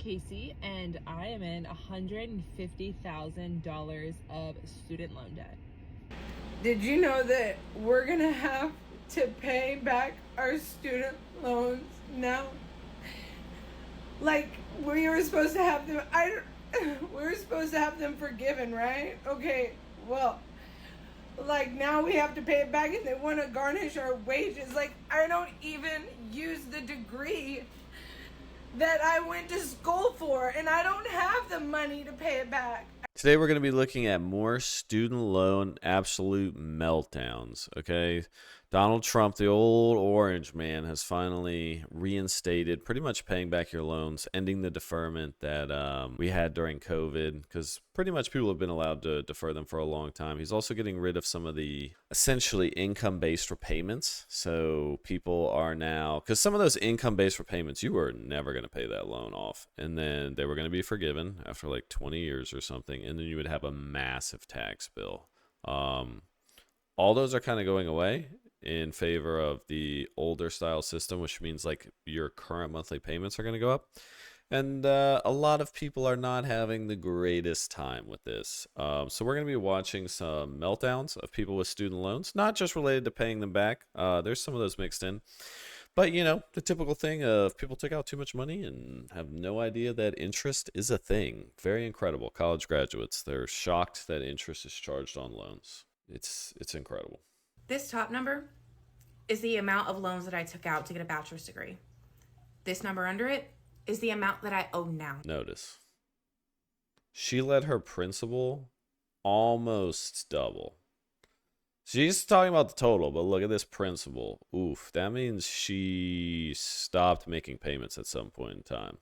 Casey, and I am in $150,000 of student loan debt. Did you know that we're gonna have to pay back our student loans now? Like we were supposed to have them. We were supposed to have them forgiven, right? Okay. Well, like now we have to pay it back, and they want to garnish our wages. Like I don't even use the degree that I went to school for, and I don't have the money to pay it back. Today we're going to be looking at more student loan absolute meltdowns, okay? Donald Trump, the old orange man, has finally reinstated pretty much paying back your loans, ending the deferment that we had during COVID, because pretty much people have been allowed to defer them for a long time. He's also getting rid of some of the essentially income-based repayments. So people are now, because some of those income-based repayments, you were never going to pay that loan off. And then they were going to be forgiven after like 20 years or something. And then you would have a massive tax bill. All those are kind of going away in favor of the older style system, which means like your current monthly payments are going to go up. And a lot of people are not having the greatest time with this. So we're going to be watching some meltdowns of people with student loans, not just related to paying them back. There's some of those mixed in. But, you know, the typical thing of people took out too much money and have no idea that interest is a thing. Very incredible. College graduates, they're shocked that interest is charged on loans. It's incredible. This top number is the amount of loans that I took out to get a bachelor's degree. This number under it is the amount that I owe now. Notice, she let her principal almost double. She's talking about the total, but look at this principal. Oof, that means she stopped making payments at some point in time.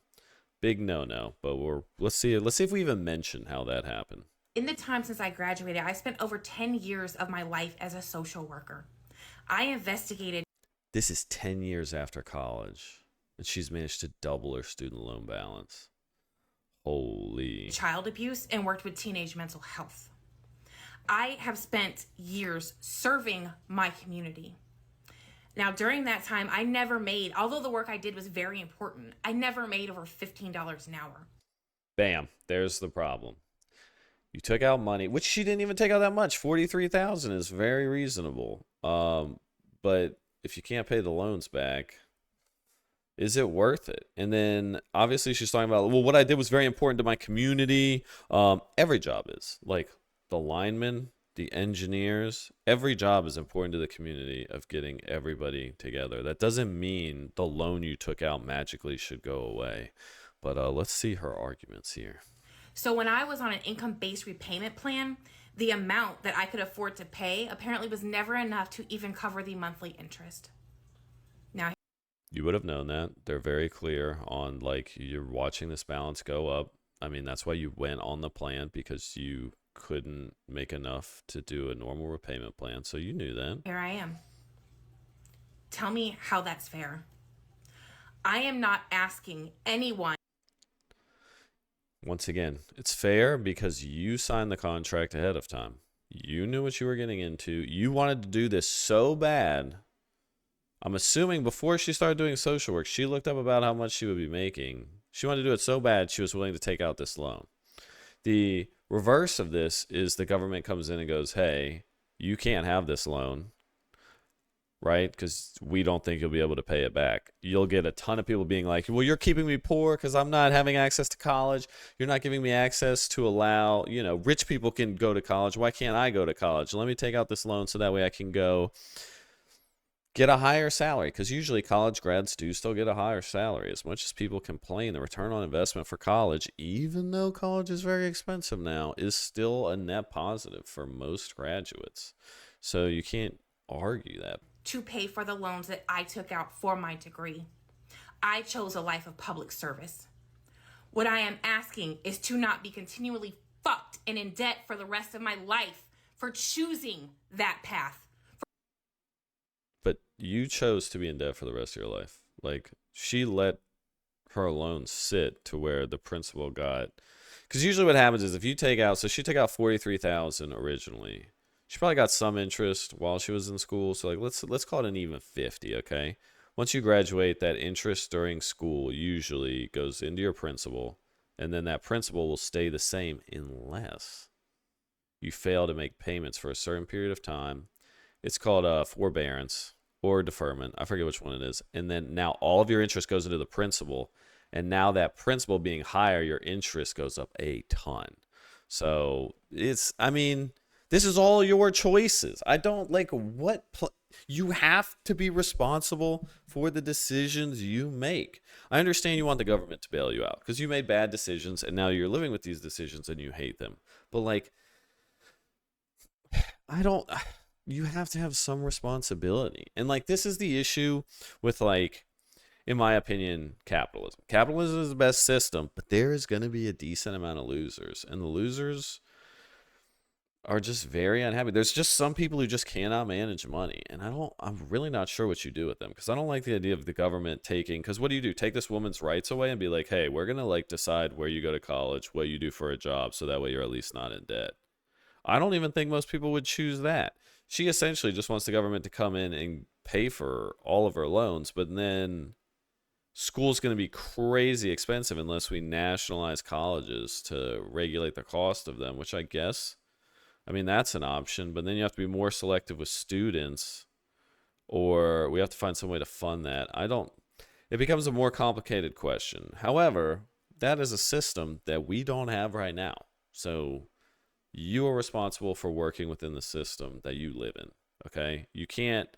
Big no-no, but let's see if we even mention how that happened. In the time since I graduated, I spent over 10 years of my life as a social worker. I investigated. This is 10 years after college, and she's managed to double her student loan balance. Holy. Child abuse and worked with teenage mental health. I have spent years serving my community. Now, during that time, I never made, although the work I did was very important, I never made over $15 an hour. Bam, there's the problem. You took out money, which she didn't even take out that much. $43,000 is very reasonable. But if you can't pay the loans back, is it worth it? And then obviously she's talking about, well, what I did was very important to my community. Every job is. Like the linemen, the engineers, every job is important to the community of getting everybody together. That doesn't mean the loan you took out magically should go away. But let's see her arguments here. So when I was on an income-based repayment plan, the amount that I could afford to pay apparently was never enough to even cover the monthly interest. Now, you would have known that. They're very clear on, like, you're watching this balance go up. I mean, that's why you went on the plan, because you couldn't make enough to do a normal repayment plan. So you knew that. Here I am. Tell me how that's fair. I am not asking anyone. Once again, it's fair because you signed the contract ahead of time. You knew what you were getting into. You wanted to do this so bad. I'm assuming before she started doing social work, she looked up about how much she would be making. She wanted to do it so bad, she was willing to take out this loan. The reverse of this is the government comes in and goes, hey, you can't have this loan, right? Because we don't think you'll be able to pay it back. You'll get a ton of people being like, well, you're keeping me poor because I'm not having access to college. You're not giving me access to allow, you know, rich people can go to college. Why can't I go to college? Let me take out this loan so that way I can go get a higher salary, because usually college grads do still get a higher salary. As much as people complain, the return on investment for college, even though college is very expensive now, is still a net positive for most graduates. So you can't argue that. To pay for the loans that I took out for my degree. I chose a life of public service. What I am asking is to not be continually fucked and in debt for the rest of my life for choosing that path. But you chose to be in debt for the rest of your life. Like, she let her loans sit to where the principal got. Because usually what happens is if you take out, so she took out $43,000 originally. She probably got some interest while she was in school. So like let's call it an even 50, okay? Once you graduate, that interest during school usually goes into your principal, and then that principal will stay the same unless you fail to make payments for a certain period of time. It's called forbearance or deferment. I forget which one it is. And then now all of your interest goes into the principal. And now that principal being higher, your interest goes up a ton. So this is all your choices. I don't like you have to be responsible for the decisions you make. I understand you want the government to bail you out because you made bad decisions and now you're living with these decisions and you hate them. But like, you have to have some responsibility. And like, this is the issue with, like, in my opinion, capitalism. Capitalism is the best system, but there is going to be a decent amount of losers, and the losers are just very unhappy. There's just some people who just cannot manage money, and I'm really not sure what you do with them, because I don't like the idea of the government taking, because what do? Take this woman's rights away and be like, hey, we're going to like decide where you go to college, what you do for a job, so that way you're at least not in debt. I don't even think most people would choose that. She essentially just wants the government to come in and pay for all of her loans, but then school's going to be crazy expensive unless we nationalize colleges to regulate the cost of them, which I guess, that's an option, but then you have to be more selective with students, or we have to find some way to fund that. It becomes a more complicated question. However, that is a system that we don't have right now. So you are responsible for working within the system that you live in, okay? You can't,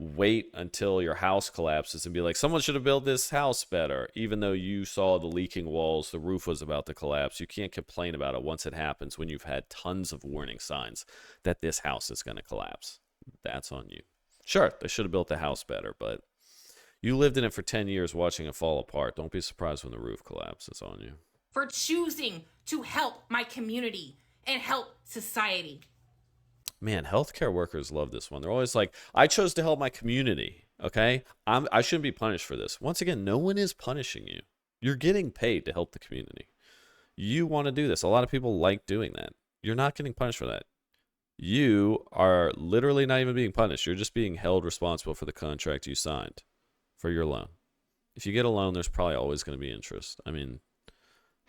wait until your house collapses and be like, someone should have built this house better, even though you saw the leaking walls, the roof was about to collapse. You can't complain about it once it happens when you've had tons of warning signs that this house is going to collapse. That's on you. Sure, they should have built the house better, but you lived in it for 10 years watching it fall apart. Don't be surprised when the roof collapses on you. For choosing to help my community and help society. Man, healthcare workers love this one. They're always like, I chose to help my community, okay? I shouldn't be punished for this. Once again, no one is punishing you. You're getting paid to help the community. You want to do this. A lot of people like doing that. You're not getting punished for that. You are literally not even being punished. You're just being held responsible for the contract you signed for your loan. If you get a loan, there's probably always going to be interest.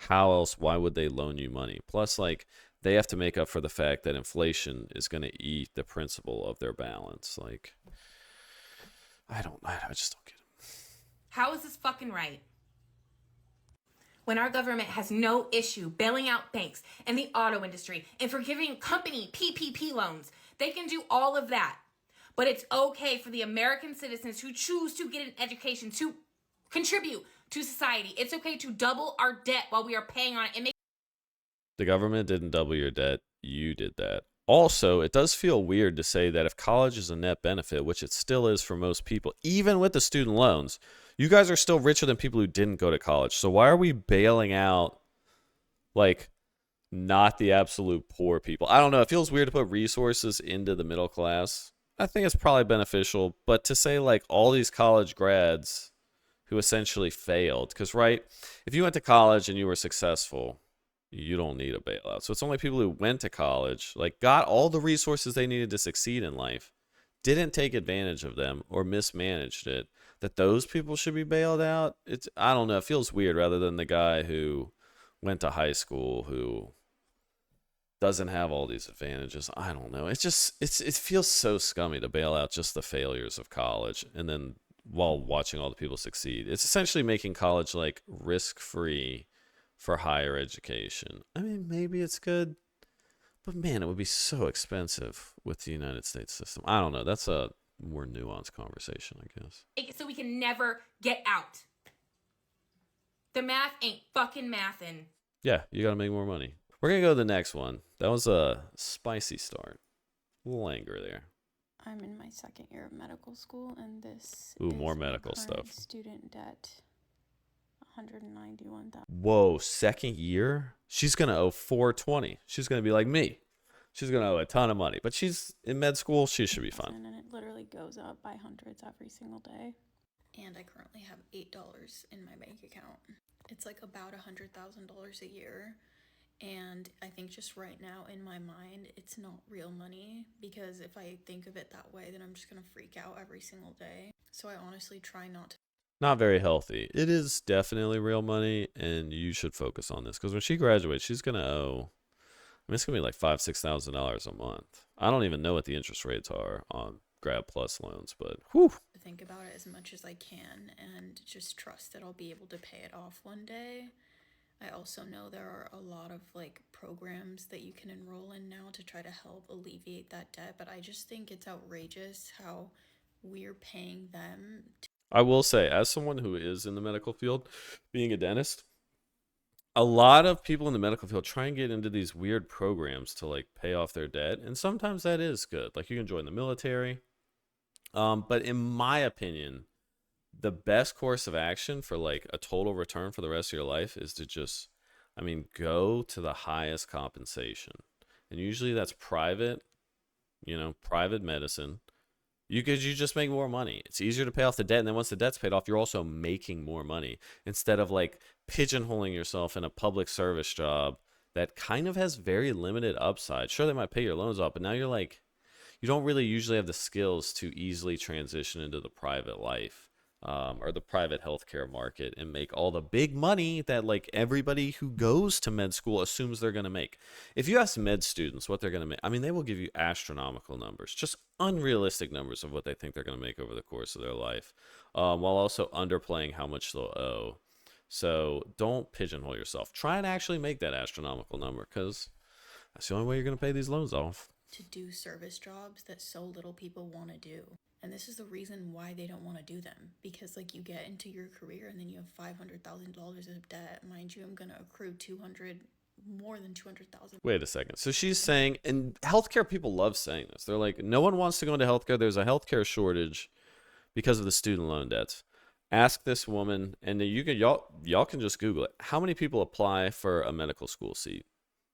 How else? Why would they loan you money? Plus, like, they have to make up for the fact that inflation is going to eat the principal of their balance. Like, I just don't get it. How is this fucking right? When our government has no issue bailing out banks and the auto industry and forgiving company PPP loans, they can do all of that. But it's okay for the American citizens who choose to get an education to contribute to society. It's okay to double our debt while we are paying on it. The government didn't double your debt. You did that. Also, it does feel weird to say that if college is a net benefit, which it still is for most people, even with the student loans, you guys are still richer than people who didn't go to college. So why are we bailing out, like, not the absolute poor people? I don't know. It feels weird to put resources into the middle class. I think it's probably beneficial. But to say, like, all these college grads who essentially failed, because, right, if you went to college and you were successful, you don't need a bailout. So it's only people who went to college, like, got all the resources they needed to succeed in life, didn't take advantage of them or mismanaged it, that those people should be bailed out. I don't know. It feels weird, rather than the guy who went to high school who doesn't have all these advantages. I don't know. It feels so scummy to bail out just the failures of college, and then while watching all the people succeed. It's essentially making college, like, risk-free for higher education. Maybe it's good, but man, it would be so expensive with the United States system. I don't know. That's a more nuanced conversation, I guess. So we can never get out. The math ain't fucking mathin'. Yeah, you gotta make more money. We're gonna go to the next one. That was a spicy start. A little anger there. I'm in my second year of medical school, and this Ooh, is more my medical current stuff. Student debt, $191,000. Whoa, second year? She's gonna owe $420. She's gonna be like me. She's gonna owe a ton of money, but she's in med school. She should be fine. And it literally goes up by hundreds every single day. And I currently have $8 in my bank account. It's like about $100,000 a year. And I think just right now in my mind, it's not real money, because if I think of it that way, then I'm just going to freak out every single day. So I honestly try not to. Not very healthy. It is definitely real money, and you should focus on this because when she graduates, she's gonna owe. I mean, it's gonna be like $5,000-6,000 a month. I don't even know what the interest rates are on Grad Plus loans, but whew. Think about it as much as I can and just trust that I'll be able to pay it off one day. I also know there are a lot of like programs that you can enroll in now to try to help alleviate that debt, but I just think it's outrageous how we're paying them. I will say, as someone who is in the medical field, being a dentist, a lot of people in the medical field try and get into these weird programs to like pay off their debt, and sometimes that is good. Like you can join the military. But in my opinion, the best course of action for like a total return for the rest of your life is to just, I mean, go to the highest compensation. And usually that's private, private medicine. You just make more money. It's easier to pay off the debt, and then once the debt's paid off, you're also making more money instead of like pigeonholing yourself in a public service job that kind of has very limited upside. Sure, they might pay your loans off, but now you're like, you don't really usually have the skills to easily transition into the private life or the private healthcare market and make all the big money that like everybody who goes to med school assumes they're going to make. If you ask med students what they're going to make, I mean, they will give you astronomical numbers, just unrealistic numbers of what they think they're going to make over the course of their life, while also underplaying how much they'll owe. So don't pigeonhole yourself. Try and actually make that astronomical number, because that's the only way you're going to pay these loans off. To do service jobs that so little people want to do. And this is the reason why they don't want to do them. Because like you get into your career and then you have $500,000 of debt. Mind you, I'm going to accrue more than 200,000. Wait a second. So she's saying, and healthcare people love saying this. They're like, no one wants to go into healthcare. There's a healthcare shortage because of the student loan debts. Ask this woman, and y'all can just Google it. How many people apply for a medical school seat?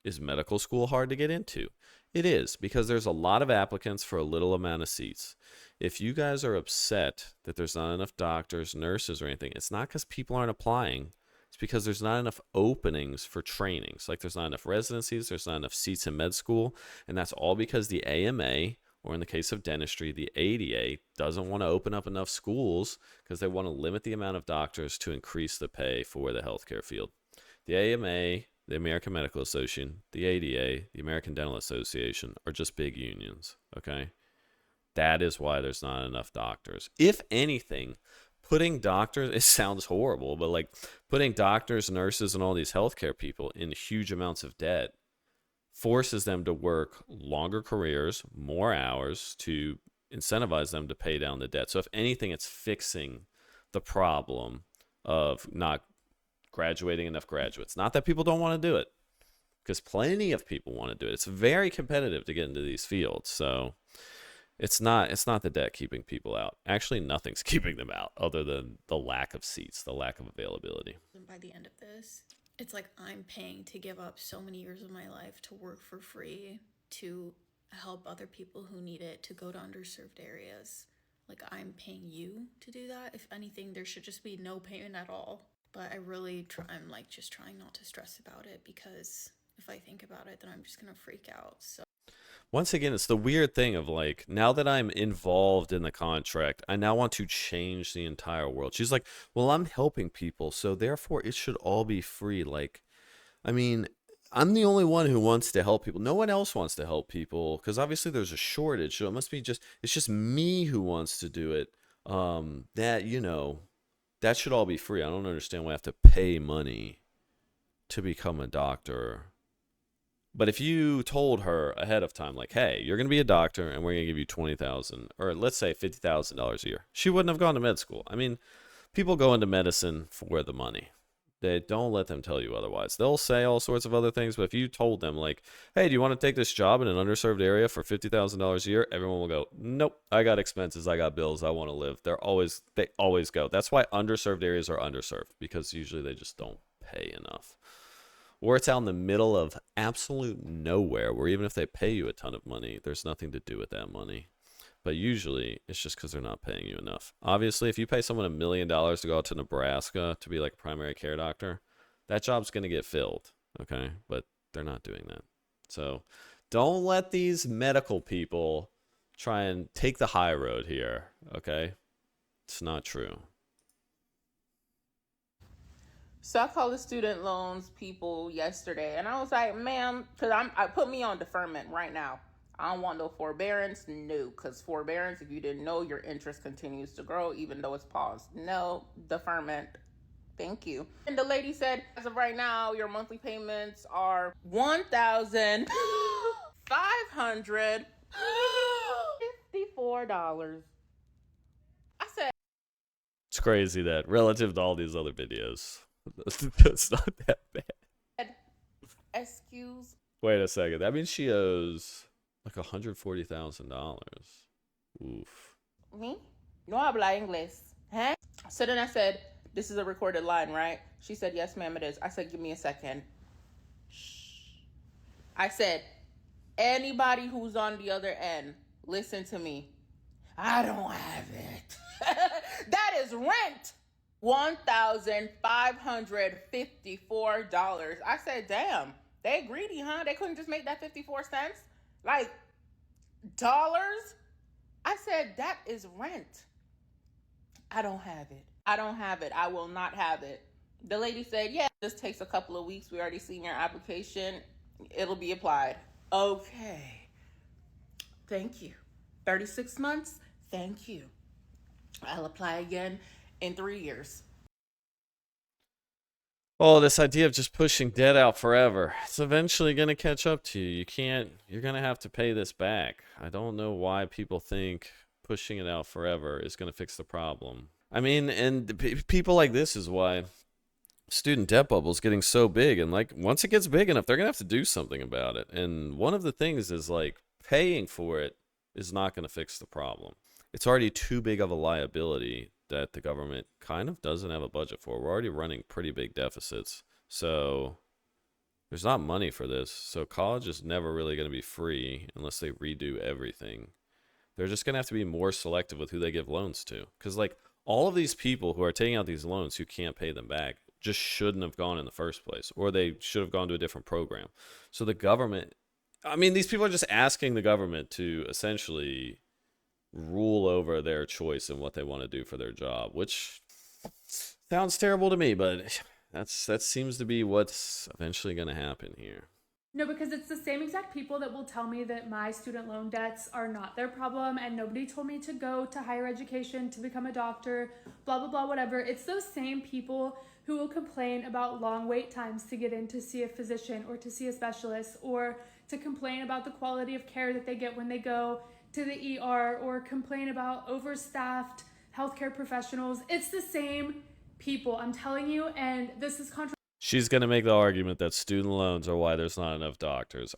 Is medical school hard to get into? It is, because there's a lot of applicants for a little amount of seats. If you guys are upset that there's not enough doctors, nurses, or anything, it's not because people aren't applying. It's because there's not enough openings for trainings. Like there's not enough residencies, there's not enough seats in med school, and that's all because the AMA, or in the case of dentistry, the ADA, doesn't want to open up enough schools because they want to limit the amount of doctors to increase the pay for the healthcare field. The AMA, the American Medical Association, the ADA, the American Dental Association are just big unions, okay? That is why there's not enough doctors. If anything, putting doctors, it sounds horrible, but like putting doctors, nurses, and all these healthcare people in huge amounts of debt forces them to work longer careers, more hours to incentivize them to pay down the debt. So if anything, it's fixing the problem of not graduating enough graduates. Not that people don't want to do it, because plenty of people want to do it. It's very competitive to get into these fields. So it's not the debt keeping people out. Actually, nothing's keeping them out other than the lack of seats, the lack of availability. By the end of this, it's like I'm paying to give up so many years of my life to work for free, to help other people who need it, to go to underserved areas. Like I'm paying you to do that. If anything, there should just be no payment at all. But I'm like just trying not to stress about it, because if I think about it, then I'm just going to freak out. So once again, it's the weird thing of like, now that I'm involved in the contract, I now want to change the entire world. She's like, well, I'm helping people, so therefore it should all be free. Like, I mean, I'm the only one who wants to help people. No one else wants to help people because obviously there's a shortage. So it's just me who wants to do it. That should all be free. I don't understand why I have to pay money to become a doctor. But if you told her ahead of time, like, hey, you're going to be a doctor and we're going to give you $20,000 or let's say $50,000 a year, she wouldn't have gone to med school. I mean, people go into medicine for the money. They don't let them tell you otherwise. They'll say all sorts of other things, but if you told them like, hey, do you want to take this job in an underserved area for $50,000 a year? Everyone will go, nope, I got expenses, I got bills, I want to live. They always go. That's why underserved areas are underserved, because usually they just don't pay enough. Or it's out in the middle of absolute nowhere where even if they pay you a ton of money, there's nothing to do with that money. But usually it's just because they're not paying you enough. Obviously, if you pay someone $1 million to go out to Nebraska to be like a primary care doctor, that job's going to get filled, okay? But They're not doing that. So don't let these medical people try and take the high road here, okay? It's not true. So I called the student loans people yesterday, and I was like, ma'am, because I put me on deferment right now. I don't want no forbearance. No, because forbearance, if you didn't know, your interest continues to grow even though it's paused. No, deferment. Thank you. And the lady said, as of right now, your monthly payments are $1,554. I said, It's crazy that relative to all these other videos, that's not that bad. excuse Wait a second. That means she owes like $140,000. Oof. me? No habla inglés. Huh? So then I said, this is a recorded line, right? She said, yes, ma'am, it is. I said, give me a second. Shh. I said, anybody who's on the other end, listen to me. I don't have it. That is rent. $1,554. I said, damn, they greedy, huh? They couldn't just make that 54 cents? Like, dollars? I said, that is rent. I don't have it. I don't have it. I will not have it. The lady said, yeah, this takes a couple of weeks. We already seen your application. It'll be applied. Okay. Thank you. 36 months? Thank you. I'll apply again in 3 years. Oh, this idea of just pushing debt out forever, it's eventually going to catch up to you. You're going to have to pay this back. I don't know why people think pushing it out forever is going to fix the problem. I mean, and people like this is why student debt bubble is getting so big. And like, once it gets big enough, they're going to have to do something about it. And one of the things is like paying for it is not going to fix the problem. It's already too big of a liability that the government kind of doesn't have a budget for. We're already running pretty big deficits. So there's not money for this. So college is never really going to be free unless they redo everything. They're just going to have to be more selective with who they give loans to. Because like all of these people who are taking out these loans who can't pay them back just shouldn't have gone in the first place. Or they should have gone to a different program. So the government, I mean, these people are just asking the government to essentially rule over their choice and what they want to do for their job, which sounds terrible to me, but that seems to be what's eventually going to happen here. No, because it's the same exact people that will tell me that my student loan debts are not their problem and nobody told me to go to higher education to become a doctor, blah, blah, blah, whatever. It's those same people who will complain about long wait times to get in to see a physician or to see a specialist, or to complain about the quality of care that they get when they go to the ER, or complain about overstaffed healthcare professionals. It's the same people, I'm telling you, and this is controversial. She's going to make the argument that student loans are why there's not enough doctors.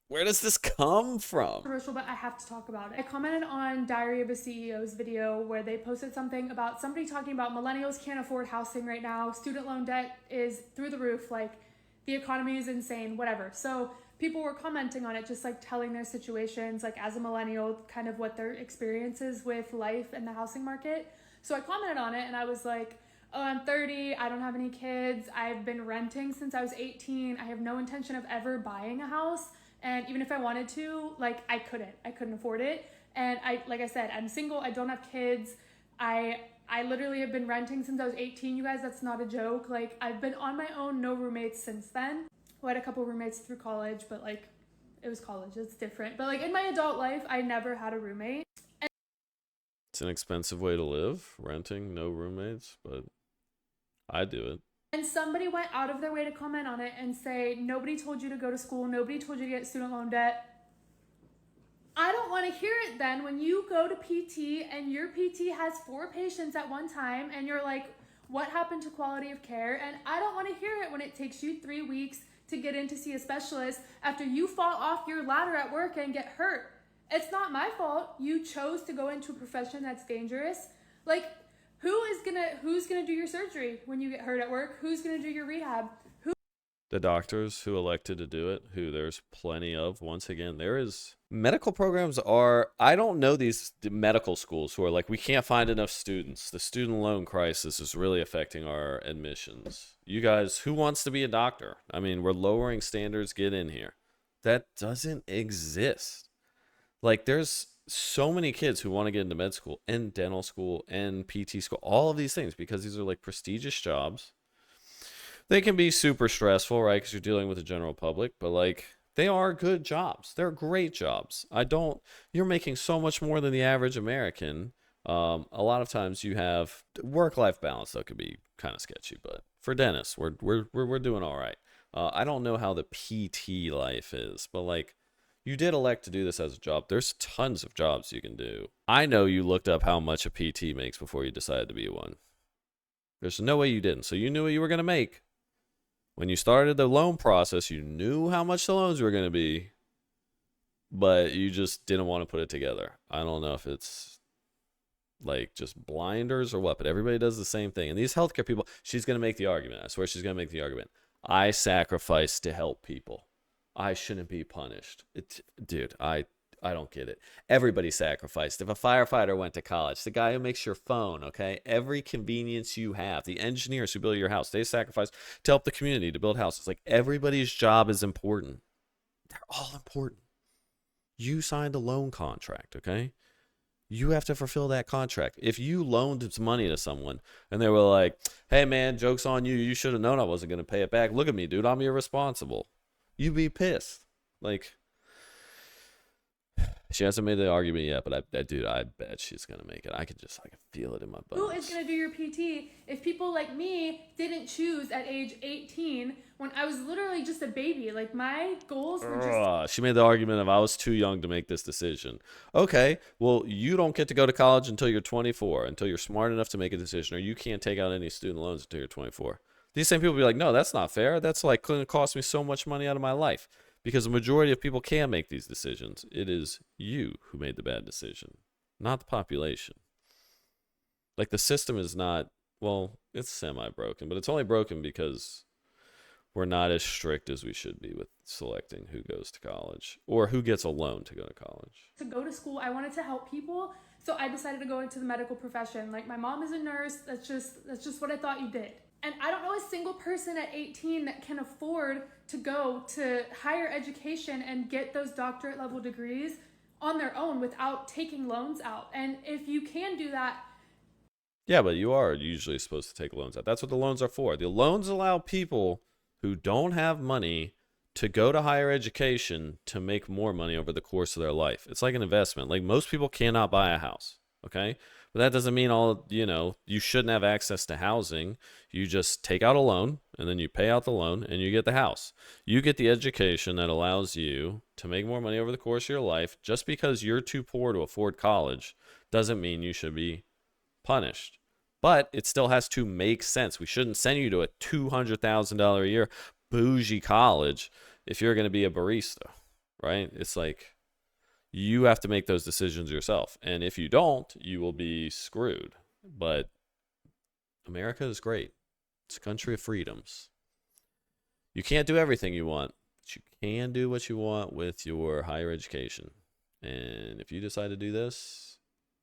Where does this come from? Controversial, but I have to talk about it. I commented on Diary of a CEO's video where they posted something about somebody talking about millennials can't afford housing right now. Student loan debt is through the roof. Like, the economy is insane, whatever. So people were commenting on it, just like telling their situations, like as a millennial, kind of what their experiences with life and the housing market. So I commented on it and I was like, oh, I'm 30, I don't have any kids, I've been renting since I was 18, I have no intention of ever buying a house, and even if I wanted to, like, I couldn't afford it. And like I said, I'm single, I don't have kids, I literally have been renting since I was 18, you guys, that's not a joke. Like, I've been on my own, no roommates since then. I had a couple roommates through college, but like, it was college, it's different. But like, in my adult life, I never had a roommate. It's an expensive way to live, renting, no roommates, but I do it. And somebody went out of their way to comment on it and say, nobody told you to go to school, nobody told you to get student loan debt. I don't want to hear it then when you go to PT and your PT has 4 patients at one time and you're like, what happened to quality of care? And I don't want to hear it when it takes you 3 weeks to get in to see a specialist after you fall off your ladder at work and get hurt. It's not my fault. You chose to go into a profession that's dangerous. Like, who's gonna do your surgery when you get hurt at work? Who's gonna do your rehab? The doctors who elected to do it, who there's plenty of. Once again, there is medical programs are, I don't know these medical schools who are like, we can't find enough students. The student loan crisis is really affecting our admissions. You guys, who wants to be a doctor? I mean, we're lowering standards, get in here. That doesn't exist. Like, there's so many kids who want to get into med school and dental school and PT school, all of these things, because these are like prestigious jobs. They can be super stressful, right? Because you're dealing with the general public, but like, they are good jobs. They're great jobs. You're making so much more than the average American. A lot of times you have work-life balance that could be kind of sketchy, but for dentists, we're doing all right. I don't know how the PT life is, but like, you did elect to do this as a job. There's tons of jobs you can do. I know you looked up how much a PT makes before you decided to be one. There's no way you didn't. So you knew what you were going to make. When you started the loan process, you knew how much the loans were going to be, but you just didn't want to put it together. I don't know if it's like just blinders or what, but everybody does the same thing. And these healthcare people, she's going to make the argument. I swear she's going to make the argument. I sacrifice to help people. I shouldn't be punished. Dude, I don't get it. Everybody sacrificed. If a firefighter went to college, the guy who makes your phone, okay, every convenience you have, the engineers who build your house, they sacrifice to help the community to build houses. Like, everybody's job is important. They're all important. You signed a loan contract, okay? You have to fulfill that contract. If you loaned some money to someone and they were like, hey man, joke's on you. You should have known I wasn't going to pay it back. Look at me, dude. I'm irresponsible. You'd be pissed. Like, she hasn't made the argument yet, but I bet she's gonna make it. I can feel it in my bones. Who is gonna do your PT if people like me didn't choose at age 18 when I was literally just a baby? Like, my goals were just... She made the argument of I was too young to make this decision. Okay, well, you don't get to go to college until you're 24, until you're smart enough to make a decision, or you can't take out any student loans until you're 24. These same people be like, no, that's not fair. That's like going to cost me so much money out of my life. Because the majority of people can make these decisions. It is you who made the bad decision, not the population. Like, the system is not, well, it's semi-broken, but it's only broken because we're not as strict as we should be with selecting who goes to college or who gets a loan to go to college. To go to school, I wanted to help people, so I decided to go into the medical profession. Like, my mom is a nurse. That's just what I thought you did. And I don't know a single person at 18 that can afford to go to higher education and get those doctorate level degrees on their own without taking loans out. And if you can do that... Yeah, but you are usually supposed to take loans out. That's what the loans are for. The loans allow people who don't have money to go to higher education to make more money over the course of their life. It's like an investment. Like, most people cannot buy a house, okay? But that doesn't mean you shouldn't have access to housing. You just take out a loan and then you pay out the loan and you get the house. You get the education that allows you to make more money over the course of your life. Just because you're too poor to afford college doesn't mean you should be punished. But it still has to make sense. We shouldn't send you to a $200,000 a year bougie college if you're going to be a barista, right? It's like, you have to make those decisions yourself. And if you don't, you will be screwed. But America is great. It's a country of freedoms. You can't do everything you want, but you can do what you want with your higher education. And if you decide to do this,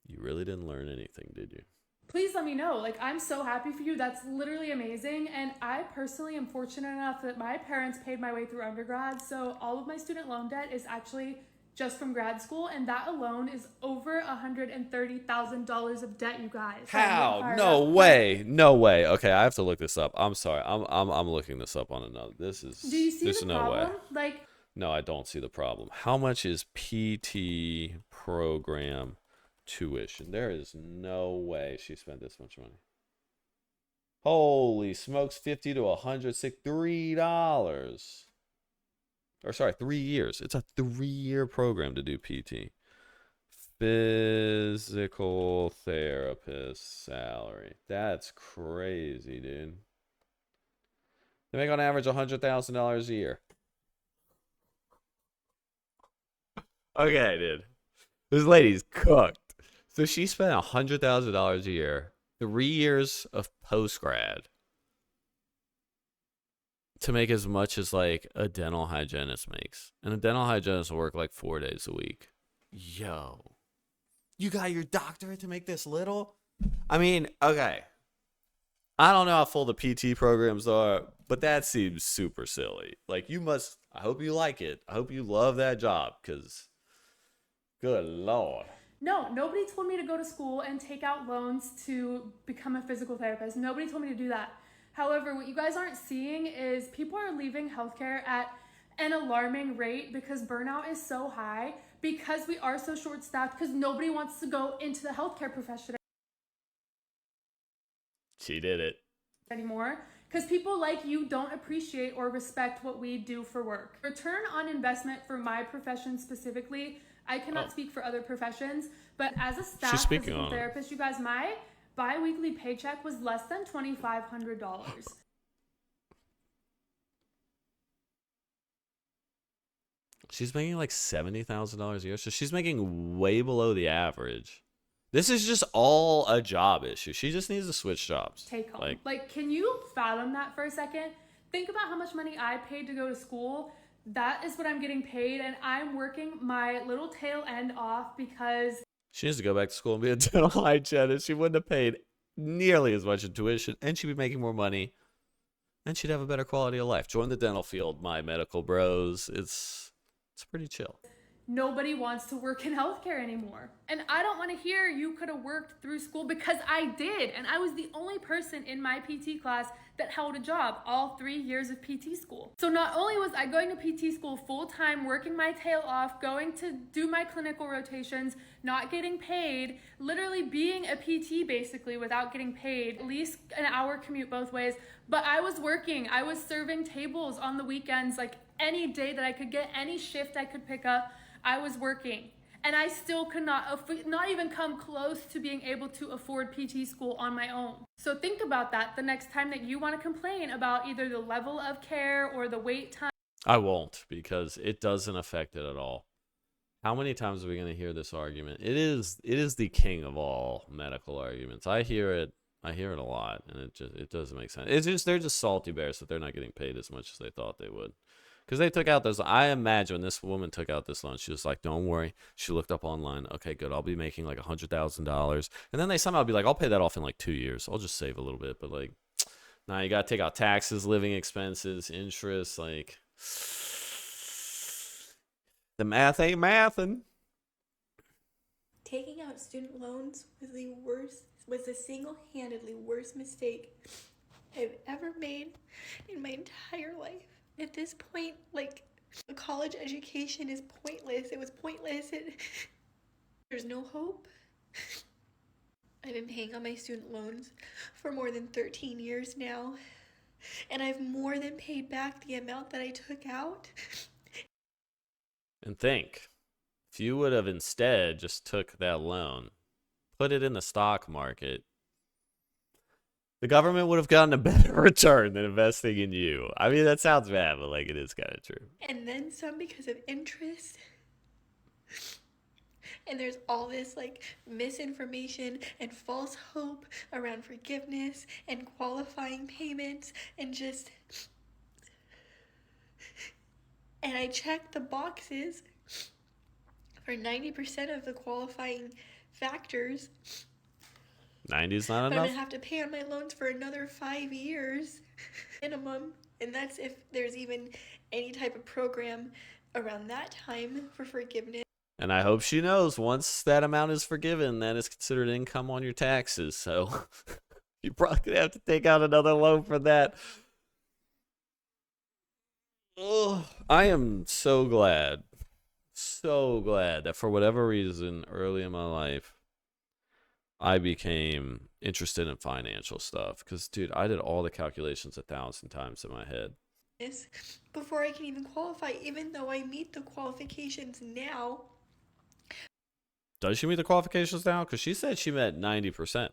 you really didn't learn anything, did you? Please let me know. Like, I'm so happy for you. That's literally amazing. And I personally am fortunate enough that my parents paid my way through undergrad. So all of my student loan debt is actually just from grad school, and that alone is over $130,000 of debt, you guys. How? No way. No way. Okay, I have to look this up. I'm sorry. I'm looking this up on another. This is. Do you see the problem? Like, no, I don't see the problem. How much is PT program tuition? There is no way she spent this much money. Holy smokes, $50 to $163. Or sorry, 3 years. It's a 3-year program to do PT. Physical therapist salary. That's crazy, dude. They make on average $100,000 a year. Okay, dude. This lady's cooked. So she spent $100,000 a year, 3 years of post-grad. to make as much as like a dental hygienist makes. And a dental hygienist will work like 4 days a week. Yo, you got your doctorate to make this little? I mean, okay. I don't know how full the PT programs are, but that seems super silly. Like, you must, I hope you like it. I hope you love that job, because good Lord. No, nobody told me to go to school and take out loans to become a physical therapist. Nobody told me to do that. However, what you guys aren't seeing is people are leaving healthcare at an alarming rate because burnout is so high, because we are so short-staffed, because nobody wants to go into the healthcare profession She did it. anymore, because people like you don't appreciate or respect what we do for work. Return on investment for my profession specifically, I cannot speak for other professions, but as a staff physical therapist, you guys, my bi-weekly paycheck was less than $2,500. She's making like $70,000 a year, so she's making way below the average. This is just all a job issue. She just needs to switch jobs. Take home. Like, can you fathom that for a second? Think about how much money I paid to go to school. That is what I'm getting paid, and I'm working my little tail end off because she needs to go back to school and be a dental hygienist. She wouldn't have paid nearly as much in tuition, and she'd be making more money, and she'd have a better quality of life. Join the dental field, my medical bros. It's pretty chill. Nobody wants to work in healthcare anymore. And I don't want to hear you could have worked through school, because I did. And I was the only person in my PT class that held a job all 3 years of PT school. So not only was I going to PT school full time, working my tail off, going to do my clinical rotations, not getting paid, literally being a PT basically without getting paid, at least an hour commute both ways. But I was working, I was serving tables on the weekends, like any day that I could get, any shift I could pick up, I was working. And I still could not even come close to being able to afford PT school on my own. So think about that the next time that you want to complain about either the level of care or the wait time. I won't, because it doesn't affect it at all. How many times are we going to hear this argument? It is the king of all medical arguments. I hear it a lot, and it doesn't make sense. It's just, they're just salty bears that they're not getting paid as much as they thought they would. Because they took out those, I imagine when this woman took out this loan, she was like, don't worry. She looked up online. Okay, good. I'll be making like $100,000. And then they somehow be like, I'll pay that off in like 2 years. I'll just save a little bit. But like, nah, you got to take out taxes, living expenses, interest. Like, the math ain't mathin'. Taking out student loans was the single-handedly worst mistake I've ever made in my entire life. At this point, like, a college education is pointless. It was pointless. There's no hope. I've been paying on my student loans for more than 13 years now, and I've more than paid back the amount that I took out. And think, if you would have instead just took that loan, put it in the stock market, the government would have gotten a better return than investing in you. I mean, that sounds bad, but like, it is kind of true. And then some because of interest. And there's all this like misinformation and false hope around forgiveness and qualifying payments and just... And I checked the boxes for 90% of the qualifying factors. 90 is not But enough? I'm gonna have to pay on my loans for another 5 years minimum, and that's if there's even any type of program around that time for forgiveness. And I hope she knows once that amount is forgiven, that is considered income on your taxes. So you're probably gonna have to take out another loan for that. Oh, I am so glad that for whatever reason early in my life I became interested in financial stuff, because dude, I did all the calculations 1,000 times in my head Before I can even qualify, even though I meet the qualifications now. Does she meet the qualifications now? Because she said she met 90%,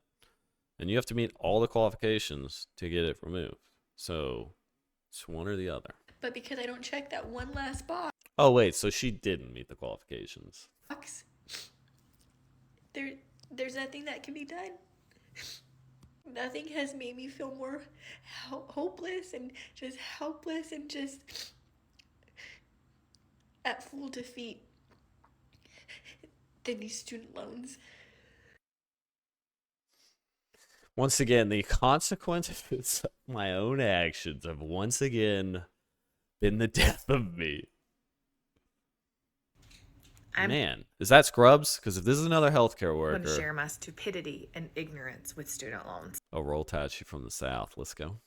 and you have to meet all the qualifications to get it removed. So it's one or the other. But because I don't check that one last box, Oh wait, so she didn't meet the qualifications. there's nothing that can be done. Nothing has made me feel more hopeless and just helpless and just at full defeat than these student loans. Once again, the consequences of my own actions have once again been the death of me. Man, is that Scrubs? Because if this is another healthcare worker, I'm going to share my stupidity and ignorance with student loans. a roll tide, she from the South. Let's go.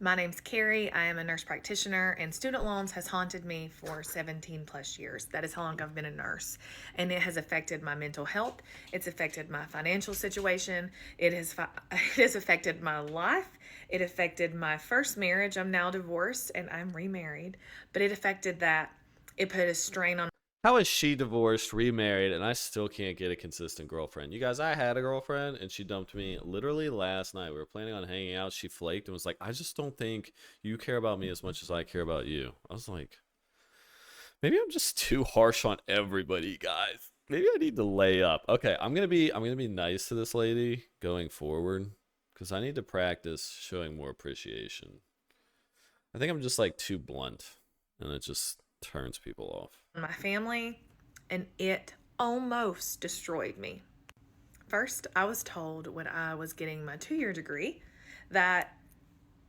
My name's Carrie. I am a nurse practitioner, and student loans has haunted me for 17 plus years. That is how long I've been a nurse, and it has affected my mental health. It's affected my financial situation. It has affected my life. It affected my first marriage. I'm now divorced, and I'm remarried, but it affected that. It put a strain on. How is she divorced, remarried, and I still can't get a consistent girlfriend? You guys, I had a girlfriend, and she dumped me literally last night. We were planning on hanging out. She flaked and was like, I just don't think you care about me as much as I care about you. I was like, maybe I'm just too harsh on everybody, guys. Maybe I need to lay up. Okay, I'm gonna be nice to this lady going forward, because I need to practice showing more appreciation. I think I'm just like too blunt, and it just turns people off. My family, and it almost destroyed me. First, I was told when I was getting my 2-year degree that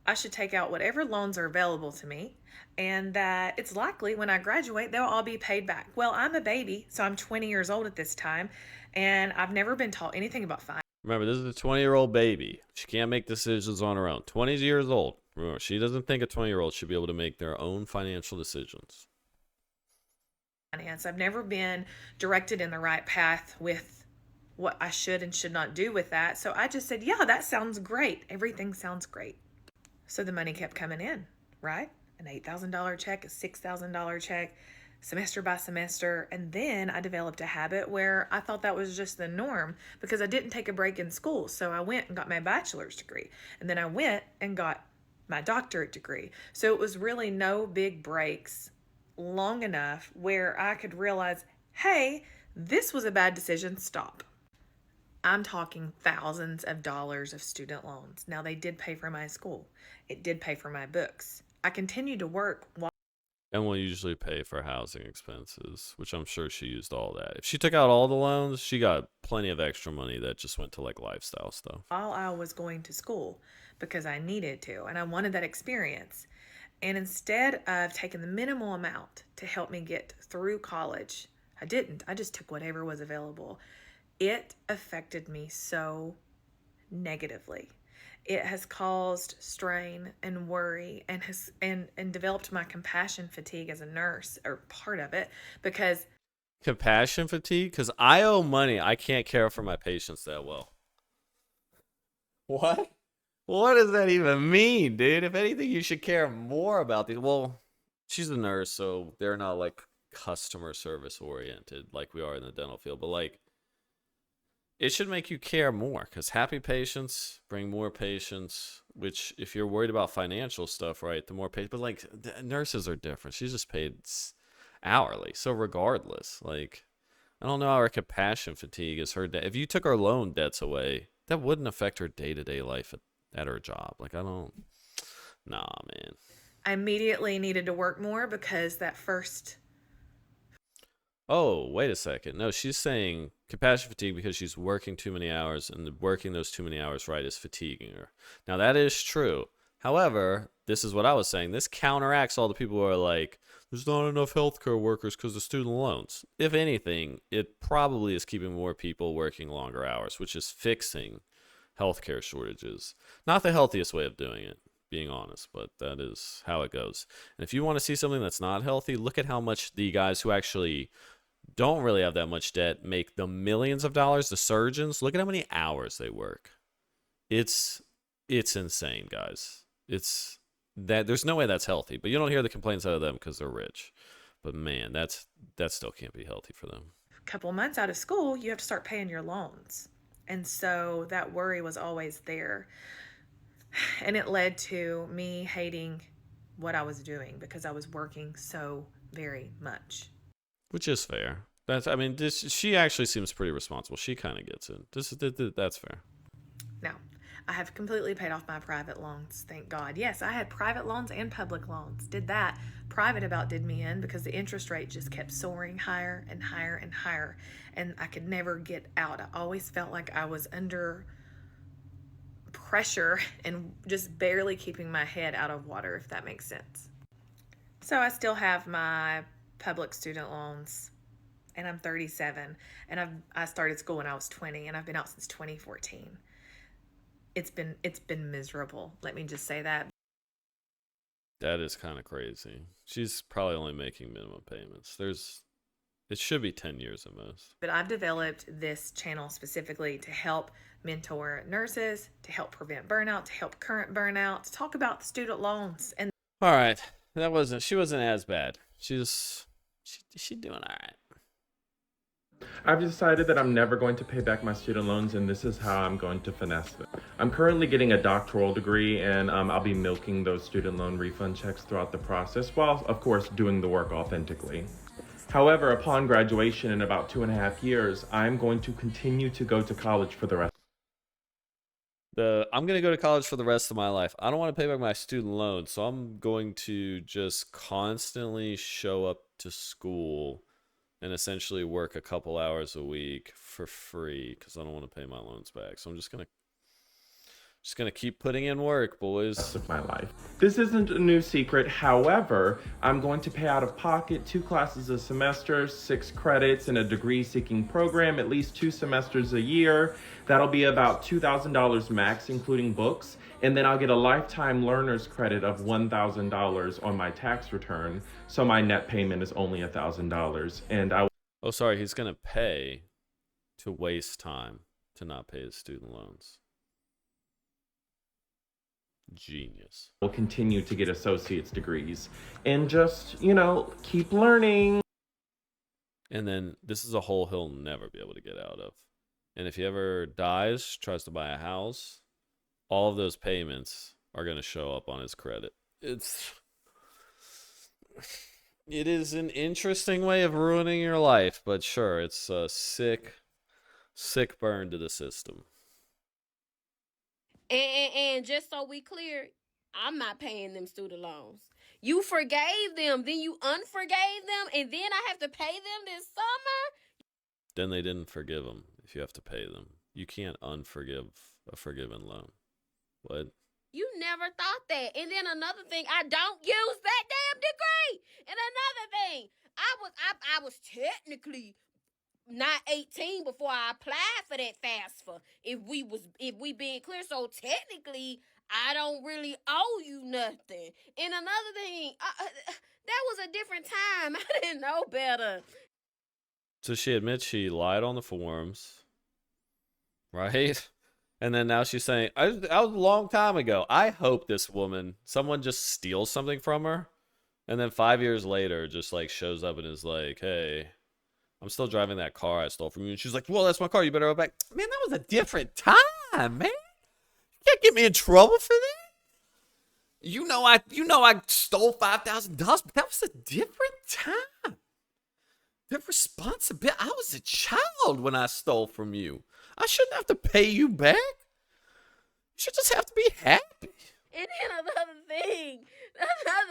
I should take out whatever loans are available to me, and that it's likely when I graduate they'll all be paid back. Well, I'm a baby, so I'm 20 years old at this time, and I've never been taught anything about finance. Remember, this is a 20-year-old baby. She can't make decisions on her own. 20 years old. Remember, she doesn't think a 20-year-old should be able to make their own financial decisions. I've never been directed in the right path with what I should and should not do with that. So I just said, yeah, that sounds great. Everything sounds great. So the money kept coming in, right? An $8,000 check, a $6,000 check, semester by semester. And then I developed a habit where I thought that was just the norm because I didn't take a break in school. So I went and got my bachelor's degree. And then I went and got my doctorate degree. So it was really no big breaks long enough where I could realize, hey, this was a bad decision, stop. I'm talking thousands of dollars of student loans. Now, they did pay for my school. It did pay for my books. I continued to work while And will usually pay for housing expenses, which I'm sure she used all that. If she took out all the loans, she got plenty of extra money that just went to like lifestyle stuff. I was going to school because I needed to, and I wanted that experience. And instead of taking the minimal amount to help me get through college, I didn't. I just took whatever was available. It affected me so negatively. It has caused strain and worry and has developed my compassion fatigue as a nurse, or part of it, because Compassion fatigue? Because I owe money. I can't care for my patients that well. What? What does that even mean, dude? If anything, you should care more about these. Well, she's a nurse, so they're not like customer service oriented like we are in the dental field. But like, it should make you care more because happy patients bring more patients. Which, if you're worried about financial stuff, right, the more patients. But like, nurses are different. She's just paid hourly, so regardless, like, I don't know how her compassion fatigue is her. If you took her loan debts away, that wouldn't affect her day-to-day life at her job. Like, I don't, nah, man. I immediately needed to work more because that first. Oh, wait a second. No, she's saying compassion fatigue because she's working too many hours, and working those too many hours, right, is fatiguing her. Now, that is true. However, this is what I was saying. This counteracts all the people who are like, there's not enough healthcare workers because of student loans. If anything, it probably is keeping more people working longer hours, which is fixing healthcare shortages. Not the healthiest way of doing it, being honest, but that is how it goes. And if you want to see something that's not healthy, look at how much the guys who actually don't really have that much debt make the millions of dollars. The surgeons, look at how many hours they work. It's insane, guys. It's that there's no way that's healthy, but you don't hear the complaints out of them because they're rich. But man, that still can't be healthy for them. A couple months out of school, you have to start paying your loans. And so that worry was always there. And it led to me hating what I was doing because I was working so very much. Which is fair. She actually seems pretty responsible. She kind of gets it. That's fair. No, I have completely paid off my private loans, thank God. Yes, I had private loans and public loans. Did that. Private about did me in because the interest rate just kept soaring higher and higher and higher, and I could never get out. I always felt like I was under pressure and just barely keeping my head out of water, if that makes sense. So I still have my public student loans, and I'm 37, and I started school when I was 20, and I've been out since 2014. It's been miserable. Let me just say that. That is kind of crazy. She's probably only making minimum payments. It should be 10 years at most. But I've developed this channel specifically to help mentor nurses, to help prevent burnout, to help current burnout, to talk about the student loans. And All right, she wasn't as bad. She's doing all right. I've decided that I'm never going to pay back my student loans, and this is how I'm going to finesse them. I'm currently getting a doctoral degree, and I'll be milking those student loan refund checks throughout the process, while, of course, doing the work authentically. However, upon graduation in about 2.5 years, I'm going to continue to go to college for the rest. I'm going to go to college for the rest of my life. I don't want to pay back my student loans, so I'm going to just constantly show up to school and essentially work a couple hours a week for free because I don't want to pay my loans back. So I'm just gonna keep putting in work, boys. Rest of my life. This isn't a new secret. However, I'm going to pay out of pocket 2 classes a semester, 6 credits in a degree-seeking program, at least 2 semesters a year. That'll be about $2,000 max, including books. And then I'll get a lifetime learner's credit of $1,000 on my tax return. So my net payment is only $1,000. And Oh, sorry, he's gonna pay to waste time to not pay his student loans. Genius. will continue to get associate's degrees and just, keep learning. And then this is a hole he'll never be able to get out of. And if he ever dies, tries to buy a house, all of those payments are going to show up on his credit. It is an interesting way of ruining your life, but sure, it's a sick burn to the system. And just so we clear, I'm not paying them student loans. You forgave them, then you unforgave them, and then I have to pay them this summer? Then they didn't forgive him if you have to pay them. You can't unforgive a forgiven loan. What? You never thought that. And then another thing, I don't use that damn degree. And another thing, I was technically not 18 before I applied for that FAFSA. If we being clear, so technically I don't really owe you nothing. And another thing, that was a different time. I didn't know better. So she admits she lied on the forms, right? And then now she's saying, that was a long time ago. I hope this woman, someone just steals something from her, and then 5 years later just like shows up and is like, hey, I'm still driving that car I stole from you. And she's like, well, that's my car. You better go back. Man, that was a different time, man. You can't get me in trouble for that. You know I stole $5,000, but that was a different time. The responsibility. I was a child when I stole from you. I shouldn't have to pay you back. You should just have to be happy. And then another thing. Why the hell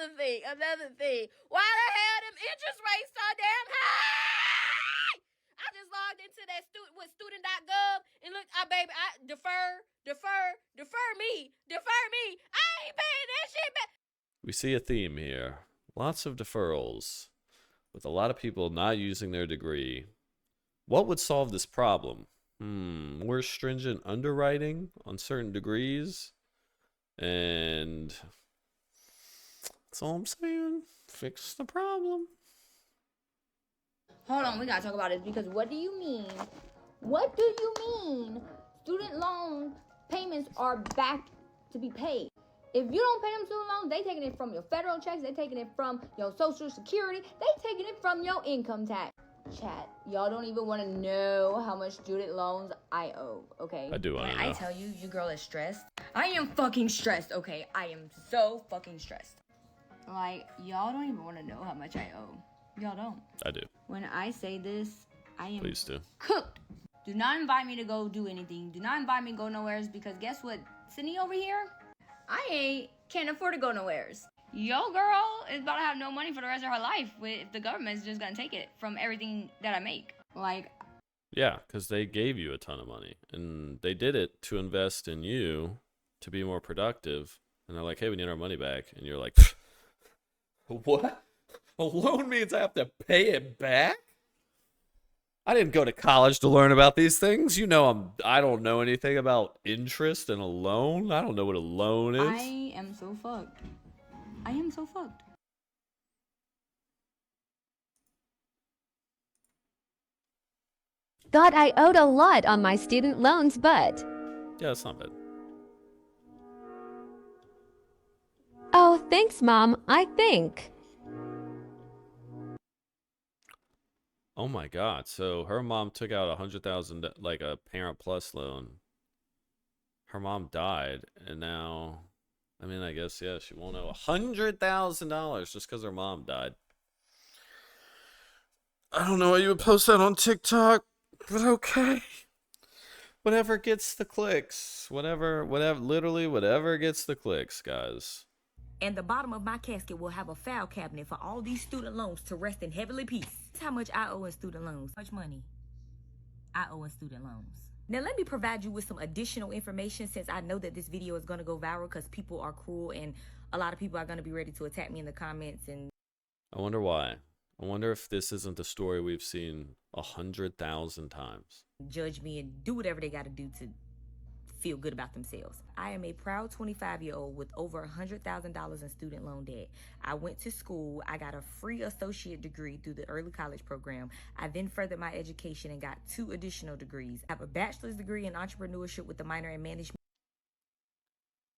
them interest rates so damn high? I just logged into that student.gov and look, baby, I defer me. I ain't paying that shit back. We see a theme here. Lots of deferrals, with a lot of people not using their degree. What would solve this problem? More stringent underwriting on certain degrees, and that's all I'm saying. Fix the problem. Hold on, we gotta talk about this because what do you mean? What do you mean? Student loan payments are back to be paid. If you don't pay them student loans, they taking it from your federal checks, they taking it from your social security, they taking it from your income tax. Chat, y'all don't even want to know how much student loans I owe, okay? I do want to know. I tell you, your girl is stressed. I am fucking stressed, okay? I am so fucking stressed. Like, y'all don't even want to know how much I owe. Y'all don't. I do. When I say this, I am Please do. cooked. Do not invite me to go do anything. Do not invite me to go nowheres because guess what? Sydney over here, can't afford to go nowheres. Yo, girl is about to have no money for the rest of her life if the government's just gonna take it from everything that I make. Like, Yeah, because they gave you a ton of money, and they did it to invest in you to be more productive. And they're like, hey, we need our money back. And you're like, what? A loan means I have to pay it back? I didn't go to college to learn about these things. You know, I don't know anything about interest and a loan. I don't know what a loan is. I am so fucked. I am so fucked. Thought I owed a lot on my student loans, but... Yeah, it's not bad. Oh, thanks, Mom, I think. Oh my God. So her mom took out $100,000, like a Parent Plus loan. Her mom died, and now, I mean, I guess, yeah, she won't owe $100,000 just because her mom died. I don't know why you would post that on TikTok, but okay. Whatever gets the clicks. Whatever, literally whatever gets the clicks, guys. And the bottom of my casket will have a file cabinet for all these student loans to rest in heavenly peace. That's how much I owe in student loans. How much money I owe in student loans. Now let me provide you with some additional information since I know that this video is going to go viral because people are cruel and a lot of people are going to be ready to attack me in the comments. And I wonder why. I wonder if this isn't the story we've seen 100,000 times. Judge me and do whatever they got to do to feel good about themselves. I am a proud 25-year-old with over $100,000 in student loan debt. I went to school. I got a free associate degree through the early college program. I then furthered my education and got 2 additional degrees. I have a bachelor's degree in entrepreneurship with a minor in management.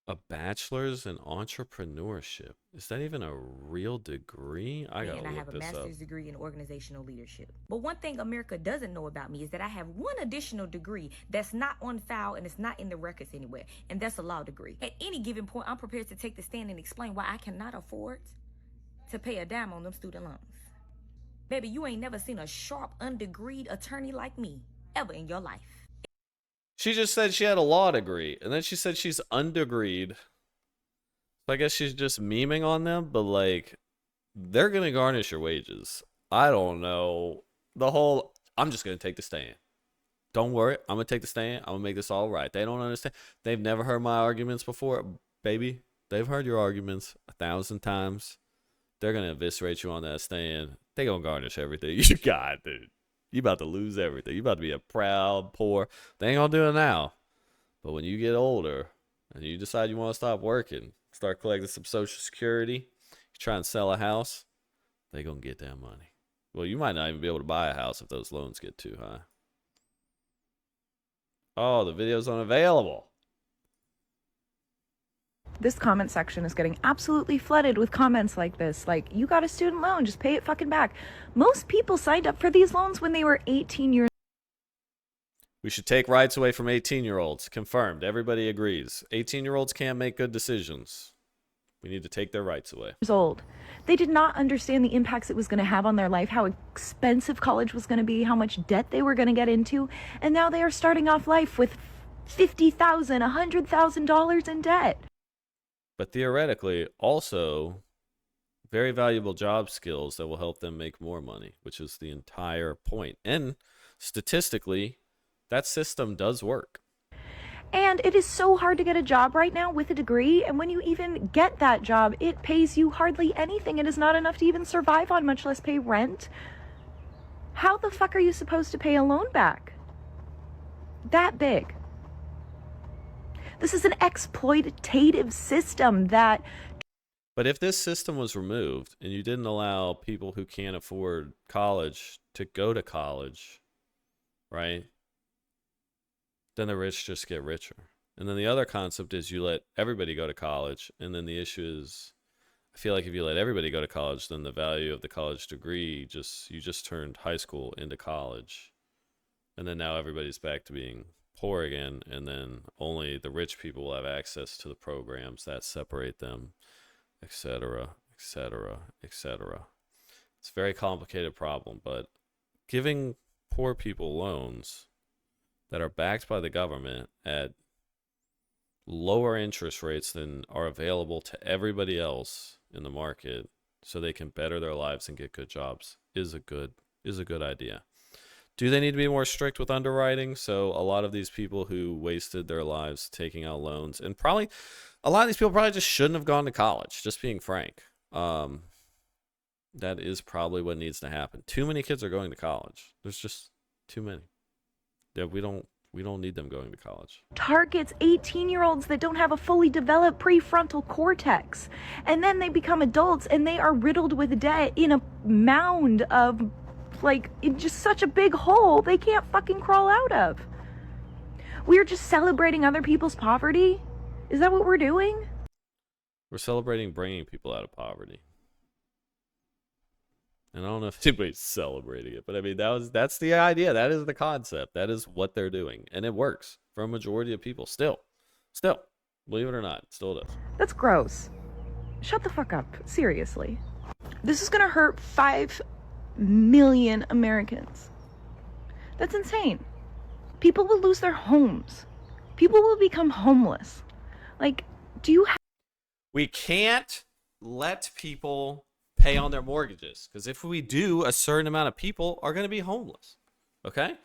A bachelor's in entrepreneurship. Is that even a real degree? I gotta And I look have a this up. master's degree in organizational leadership. But one thing America doesn't know about me is that I have one additional degree that's not on file and it's not in the records anywhere, and that's a law degree. At any given point, I'm prepared to take the stand and explain why I cannot afford to pay a dime on them student loans. Baby, you ain't never seen a sharp, undegreed attorney like me ever in your life. She just said she had a law degree, and then she said she's undegreed. So I guess she's just memeing on them, but like, they're gonna garnish your wages. I don't know. I'm just gonna take the stand. Don't worry, I'm gonna take the stand. I'm gonna make this all right. They don't understand. They've never heard my arguments before, baby. They've heard your arguments 1,000 times. They're gonna eviscerate you on that stand. They gonna garnish everything you got, dude. You about to lose everything. You about to be a proud, poor. They ain't gonna do it now. But when you get older and you decide you want to stop working, start collecting some Social Security, you try and sell a house, they gonna get that money. Well, you might not even be able to buy a house if those loans get too high. Oh, the video's unavailable. This comment section is getting absolutely flooded with comments like this. Like, you got a student loan, just pay it fucking back. Most people signed up for these loans when they were 18 years We should take rights away from 18-year-olds. Confirmed. Everybody agrees. 18-year-olds can't make good decisions. We need to take their rights away. old. They did not understand the impacts it was going to have on their life, how expensive college was going to be, how much debt they were going to get into, and now they are starting off life with $50,000, $100,000 in debt. But theoretically, also very valuable job skills that will help them make more money, which is the entire point. And statistically, that system does work. And it is so hard to get a job right now with a degree, and when you even get that job, it pays you hardly anything. It is not enough to even survive on, much less pay rent. How the fuck are you supposed to pay a loan back? That big. This is an exploitative system that... But if this system was removed and you didn't allow people who can't afford college to go to college, right? Then the rich just get richer. And then the other concept is you let everybody go to college. And then the issue is, I feel like if you let everybody go to college, then the value of the college degree you just turned high school into college. And then now everybody's back to being poor again. And then only the rich people will have access to the programs that separate them, etc., etc., etc. It's a very complicated problem, but giving poor people loans that are backed by the government at lower interest rates than are available to everybody else in the market so they can better their lives and get good jobs is a good idea. Do they need to be more strict with underwriting? So a lot of these people who wasted their lives taking out loans, and probably a lot of these people probably just shouldn't have gone to college, just being frank. That is probably what needs to happen. Too many kids are going to college. There's just too many. Yeah, we don't need them going to college. Targets 18-year-olds that don't have a fully developed prefrontal cortex. And then they become adults and they are riddled with debt in a mound of, like, in just such a big hole they can't fucking crawl out of. We're just celebrating other people's poverty? Is that what we're doing? We're celebrating bringing people out of poverty. And I don't know if anybody's celebrating it, but I mean, that's the idea. That is the concept. That is what they're doing. And it works for a majority of people. Still, believe it or not, it still does. That's gross. Shut the fuck up. Seriously. This is gonna hurt 5 million Americans. That's insane. People will lose their homes. People will become homeless. Like, do you have... We can't let people pay on their mortgages, because if we do, a certain amount of people are going to be homeless. Okay?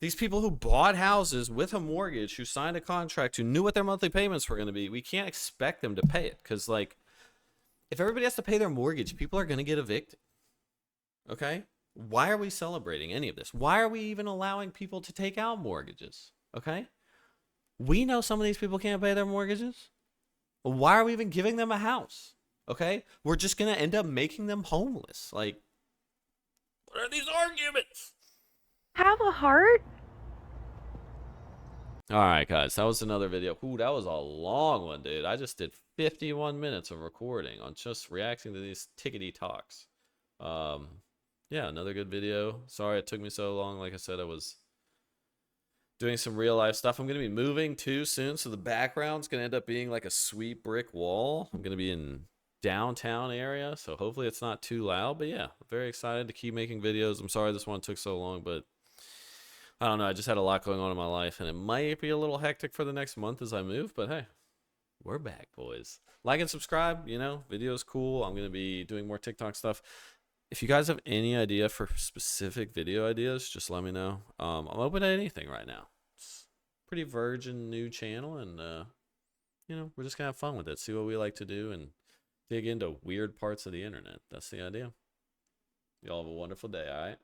These people who bought houses with a mortgage, who signed a contract, who knew what their monthly payments were going to be, we can't expect them to pay it, because, like, if everybody has to pay their mortgage, people are going to get evicted. Okay? Why are we celebrating any of this? Why are we even allowing people to take out mortgages? Okay? We know some of these people can't pay their mortgages. Why are we even giving them a house? Okay? We're just going to end up making them homeless. Like, what are these arguments? Have a heart? All right, guys. That was another video. Ooh, that was a long one, dude. I just did 51 minutes of recording on just reacting to these tickety talks. Yeah, another good video. Sorry it took me so long. Like I said, I was doing some real life stuff. I'm going to be moving too soon, so the background's going to end up being like a sweet brick wall. I'm going to be in downtown area, so hopefully it's not too loud. But yeah, I'm very excited to keep making videos. I'm sorry this one took so long, but I don't know. I just had a lot going on in my life, and it might be a little hectic for the next month as I move. But hey, we're back, boys. Like and subscribe. You know, video's cool. I'm going to be doing more TikTok stuff. If you guys have any idea for specific video ideas, just let me know. I'm open to anything right now. It's a pretty virgin new channel, and you know, we're just gonna have fun with it. See what we like to do and dig into weird parts of the internet. That's the idea. Y'all have a wonderful day, all right?